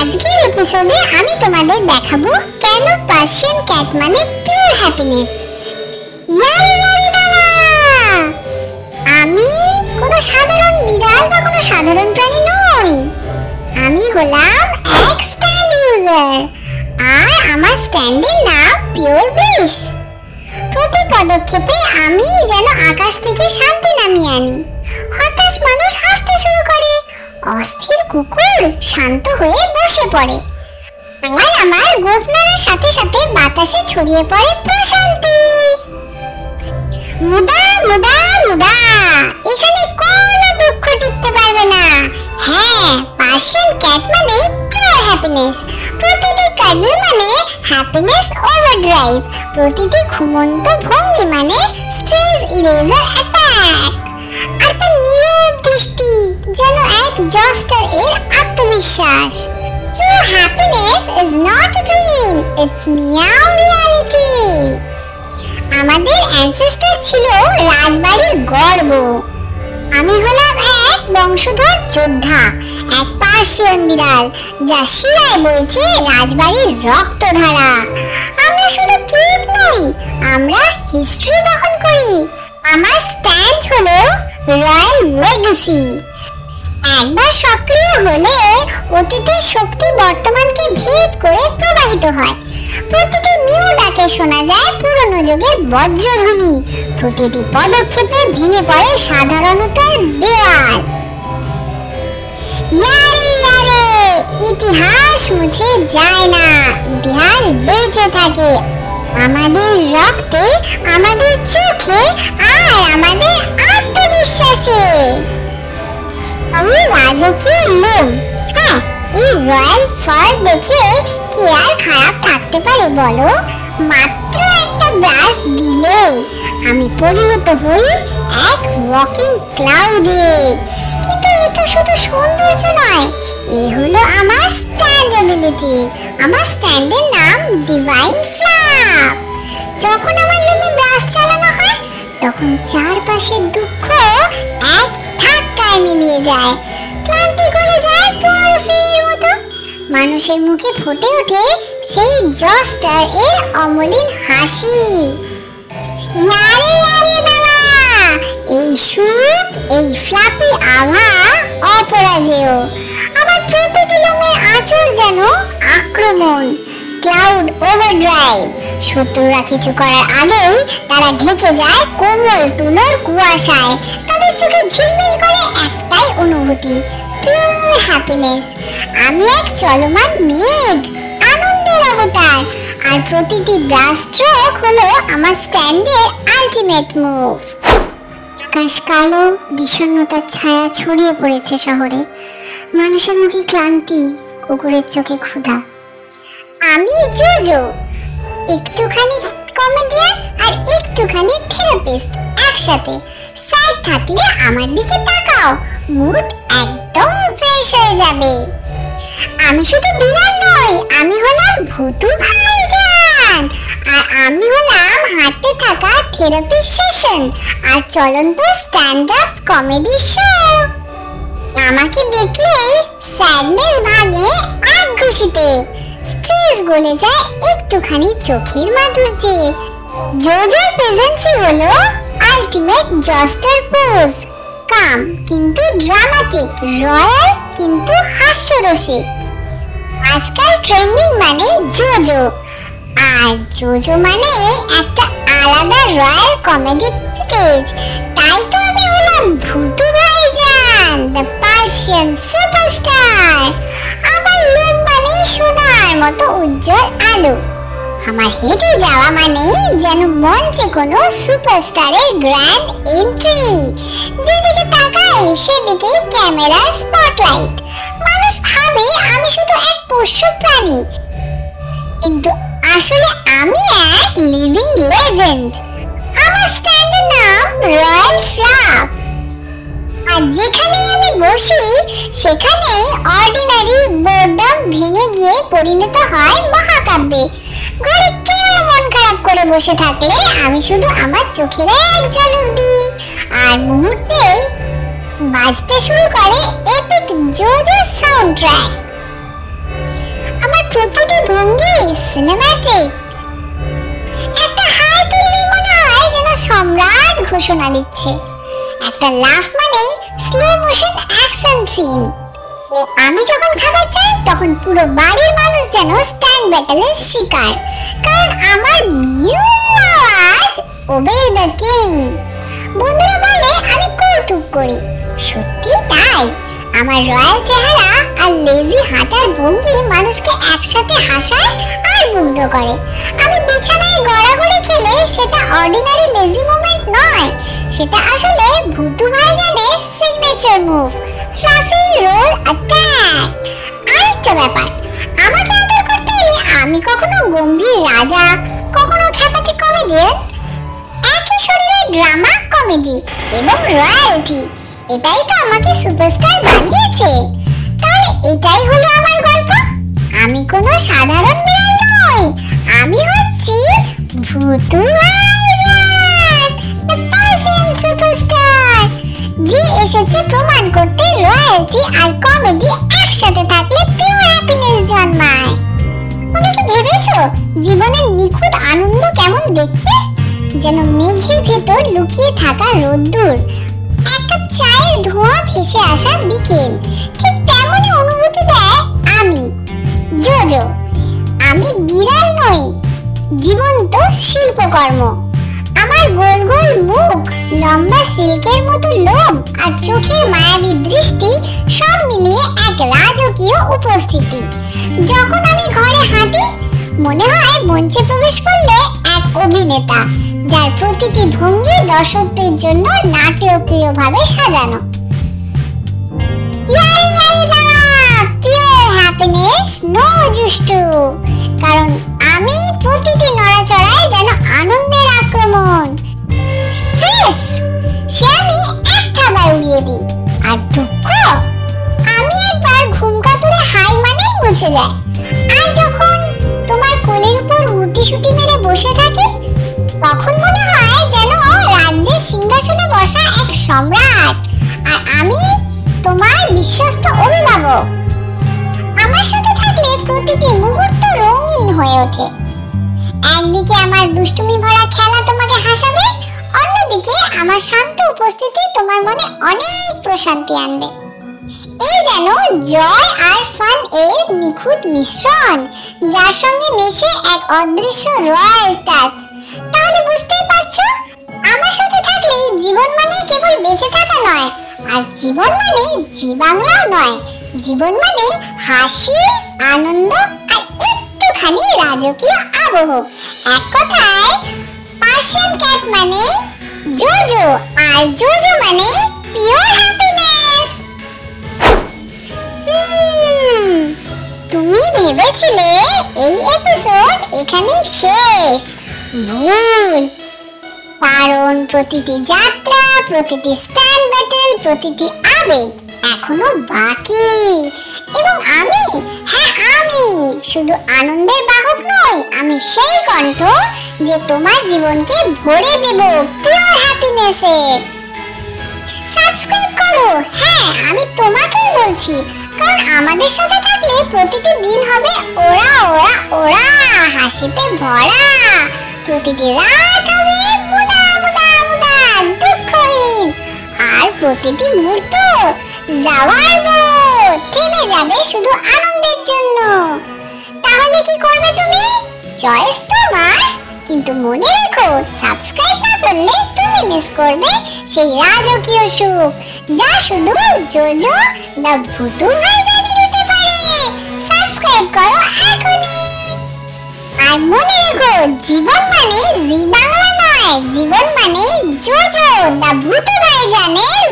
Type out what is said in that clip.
আজকের এপিসোডে আমি তোমাদের দেখাবো কেন পার্সিয়ান ক্যাট মানে পিওর হ্যাপিনেস। আমি কোনো সাধারণ বিড়াল বা কোনো সাধারণ প্রাণী নই। আমি হলাম এক স্ট্যান্ড ইউজার, আর আমার স্ট্যান্ডের নাম পিওর ব্লিস। প্রতি পদক্ষেপে আমি যেন আকাশ থেকে শান্তি নামিয়ে আনি। হতাশ মানুষ হাসতে শুরু করে, অস্থির কুকুর শান্ত হয়ে বসে পড়ে, আর আমার গোঁফ নাড়ার সাথে সাথে বাতাসে ছড়িয়ে পড়ে প্রশান্তি। মুদা মুদা মুদা, এখানে কোনো দুঃখ টিকতে পারবে না। হ্যাঁ, পার্সিয়ান ক্যাট মানে পিওর হ্যাপিনেস। প্রতিটি কার্ডল মানে হ্যাপিনেস ওভারড্রাইভ। প্রতিটি ঘুমন্ত ভঙ্গি মানে স্ট্রেস ইরেজার অ্যাটাক। আর তার নীরব দৃষ্টি যেন এক জস্টার এর আত্মবিশ্বাস। True happiness is not a dream, it's meow reality. আমাদের অ্যানসেস্টর ছিল রাজবাড়ির গর্ব। আমি হলাম এক বংশধর যোদ্ধা, এক পার্সিয়ান বিড়াল যা শিরায় বইছে রাজবাড়ির রক্তধারা। আমরা শুধু কিউট নই, আমরা হিস্ট্রি বহন করি। আমার স্ট্যান্ড হলো রয়্যাল লেগেসি। একবার সক্রিয় হলে অতীতের শক্তি বর্তমানকে ভেদ করে প্রবাহিত হয়। প্রতিটি মিউ ডাকে শোনা যায় পুরনো যুগের বজ্রধ্বনি। প্রতিটি পদক্ষেপে ভেঙে পড়ে সাধারণতার দেওয়াল। ইয়ারে ইয়ারে, ইতিহাস মুছে যায় না, ইতিহাস বেঁচে থাকে আমাদের রক্তে, আমাদের চোখে, আর আমাদের আত্মবিশ্বাসে। আমি রাজকীয় লোম। হ্যাঁ, এই রয়্যাল ফার দেখে কি আর খারাপ থাকতে পারে বলো? মাত্র একটা ব্রাশ দিলে আমি পরিণত হই এক ওয়াকিং ক্লাউডে। কিন্তু এটা শুধু সৌন্দর্য নয়, এ হলো আমার স্ট্যান্ডেবিলিটি। আমার স্ট্যান্ডের নাম ডিভাইন ফ্লাপ। যখন আমার লোমে ব্রাশ চালানো হয়, তখন চারপাশের দুঃখ এক ধাক্কায় মিলিয়ে যায়, ক্লান্তি গলে যায় বরফের মতো। মানুষের মুখে ফুটে ওঠে সেই জস্টার এর অমলিন হাসি। ইয়ারে ইয়ারে দাদা, এই সুখ, এই ফ্লাপি আভা অপরাজেয়। আমার প্রতিটি লোমের আঁচড় যেন আক্রমণ, ক্লাউড ওভারড্রাইভ। শত্রুরা কিছু করার আগেই তারা ঢেকে যায় কোমল তুলোর কুয়াশায়। তাদের চোখে ঝিলমিল করে একটাই অনুভূতি, পিওর হ্যাপিনেস। আমি এক চলমান মেঘ, আনন্দের অবতার, আর প্রতিটি ব্রাশ স্ট্রোক হলো আমার স্ট্যান্ডের আলটিমেট মুভ। আকাশ কালো, বিষণ্ণতার ছায়া ছড়িয়ে পড়েছে শহরে। মানুষের মুখে ক্লান্তি, কুকুরের চোখে ক্ষুধা। আমি জোজো, একটুখানি কমেডিয়ান আর একটুখানি থেরাপিস্ট একসাথে। সাইড থাকলে আমার দিকে তাকাও, মুড একদম ফ্রেশ হয়ে যাবে। আমি শুধু বিড়াল নই, আমি হলাম ভুতু ভাইজান, আর আমি হলাম হাঁটতে থাকা থেরাপি সেশন আর চলন্ত স্ট্যান্ড আপ কমেডি শো। আমাকে দেখলেই স্যাডনেস ভাঙে এক ঘুষিতে, স্ট্রেস গলে যায় একটুখানি চোখের মাধুর্যে। জোজোর প্রেজেন্সই হলো আলটিমেট জস্টার পোজ। কাম কিন্তু ড্রামাটিক, রয়্যাল কিন্তু হাস্যরসিক। আজকাল ট্রেন্ডিং মানে জোজো, আর জোজো মানে একটা আলাদা রয়্যাল কমেডি প্যাকেজ। তাই তো আমি হলাম ভুতু ভাইজান, দ্য পার্সিয়ান সুপারস্টার। আমার লোম মানে সোনার মতো উজ্জ্বল আলো। আমার হেঁটে যাওয়া মানেই যেন মঞ্চে কোনো সুপারস্টারের গ্র্যান্ড এন্ট্রি। যেদিকে তাকাই সেদিকেই ক্যামেরার স্পটলাইট। মানুষ ভাবে আমি শুধু এক পোষ্য প্রাণী, কিন্তু আসলে আমি এক লিভিং লেজেন্ড। আমার স্ট্যান্ডের নাম রয়্যাল ফ্লাপ, আর যেখানেই আমি বসি সেখানেই অর্ডিনারি বোর্ডম ভেঙে গিয়ে পরিণত হয় মহাকাব্যে। ঘরে কেউ মন খারাপ করে বসে থাকলে আমি শুধু আমার চোখের এক ঝলক দিই, আর মুহূর্তেই বাজতে শুরু করে এপিক জোজো সাউন্ড ট্র্যাক। প্রতিটি ভঙ্গি সিনেম্যাটিক। একটা হাই তুললেই মনে হয় যেন সম্রাট ঘোষণা দিচ্ছে। একটা লাফ মানে স্লো মোশন অ্যাকশন সিন। আমি যখন খাবার চাই তখন পুরো বাড়ির মানুষ যেন স্ট্যান্ড ব্যাটেলের শিকার, কারণ আমার মিউ আওয়াজ ওবে দ্য কিং। বন্ধুরা বলে আমি কৌতুক করি, সত্যি তাই। আমার রয়্যাল চেহারা আর লেজি হাঁটার ভঙ্গি মানুষকে একসাথে হাসায় আর মুগ্ধ করে। আমি বিছানায় গড়াগড়ি খেলে সেটা অর্ডিনারি লেজি মোমেন্ট নয়, সেটা আসলে ভুতু ভাইজানের signature move, fluffy roll attack. আরেকটা ব্যাপার, আমাকে আদর করতে এলে আমি কখনো গম্ভীর রাজা, কখনো খ্যাপাটি কমেডিয়ান, একই শরীরে ড্রামা, কমেডি এবং রয়্যালটি। এটাই তো আমাকে সুপারস্টার বানিয়েছে। তাহলে এটাই হলো আমার গল্প। আমি কোনো সাধারণ বিড়াল নই, আমি হচ্ছি ভুতু ভাইজান, দ্য পার্সিয়ান সুপারস্টার, যে এসেছে প্রমাণ করতে রয়্যালটি আর কমেডি একসাথে থাকলে পিওর হ্যাপিনেস জন্মায়। তুমি কি ভেবেছো জীবনের নিখুঁত আনন্দ কেমন দেখতে? যেন মেঘের ভেতর লুকিয়ে থাকা রোদ্দুর, একটা চায়ের ধোঁয়া ভেসে আসা বিকেল। ঠিক তেমনই অনুভূতি দেয় আমি, জোজো। আমি বিড়াল নই, জীবন্ত শিল্পকর্ম। আমার গোল গোল মুখ, লম্বা সিল্কের মতো লোম আর চোখের মায়াবী দৃষ্টি সব মিলিয়ে এক রাজকীয় উপস্থিতি। যখন আমি ঘরে হাঁটি মনে হয় মঞ্চে প্রবেশ করলে এক অভিনেতা, যার প্রতিটি ভঙ্গি দর্শকদের জন্য নাটকীয়ভাবে সাজানো। পিওর হ্যাপিনেস, নো জুষ্টু। কারণ আমি প্রতিটি নড়াচড়ায় যেন আনন্দের আক্রমণ। স্ট্রেস সে আমি এক থাবায় উড়িয়ে দিই, আর দুঃখ আমি একবার ঘুম কাতুরে হাই মানেই মুছে যায়। আর যখন তোমার কোলের উপর গুটিসুটি মেরে বসে থাকি তখন মনে হয় যেন রাজ্যের সিংহাসনে বসা এক সম্রাট, আর আমি তোমার বিশ্বস্ত অভিভাবক। আমার সাথে থাকলে প্রতিটি মুহূর্ত রঙিন হয়ে ওঠে। একদিকে আমার দুষ্টুমি ভরা খেলা তোমাকে হাসাবে, অন্যদিকে আমার শান্ত উপস্থিতি তোমার মনে অনেক প্রশান্তি আনবে। এই যেন জয় আর ফান এর নিখুঁত মিশ্রণ, যার সঙ্গে মেশে এক অদৃশ্য রয়্যাল টাচ। তাহলে বুঝতেই পারছো, আমার সাথে থাকলে জীবন মানে কেবল বেঁচে থাকা নয়, আর জীবন মানে জি বাংলাও নয়। জীবন মানে হাসি, আনন্দ আর একটুখানি রাজকীয় আবহ। এক কথায় পার্সিয়ান ক্যাট মানে জোজো, আর জোজো মানে পিওর হ্যাপিনেস। তুমি ভেবেছিলে এই এপিসোড এখানেই শেষ? ভুল। কারণ প্রতিটি যাত্রা, প্রতিটি স্ট্যান্ড ব্যাটেল, প্রতিটি আবেগ এখনো বাকি। এবং আমি, হ্যাঁ আমি শুধু আনন্দের বাহক নই, আমি সেই কণ্ঠ যে তোমার জীবনকে ভরে দেব পিওর হ্যাপিনেসে। সাবস্ক্রাইব করো, হ্যাঁ আমি তোমাকেই বলছি, কারণ আমাদের সাথে থাকলে প্রতিটি দিন হবে ওরা ওরা ওরা হাসিতে ভরা। প্রতিটি রাত হবে মুদা মুদা মুদা দুঃখহীন, আর প্রতিটি মুহূর্ত যাওয়ার পর থেমে যাবে শুধু আনন্দের জন্য। তাহলে কি করবে তুমি? চয়েস তোমার, কিন্তু মনে রেখো সাবস্ক্রাইব না করলে তুমি মিস করবে সেই রাজকীয় সুখ, যা শুধু জোজো দ্য ভুতু ভাইজানই দিতে পারে। সাবস্ক্রাইব করো এখনই। আর মনে রেখো, জীবন মানে জি বাংলা নয়, জীবন মানে জোজো দ্য ভুতু ভাইজানের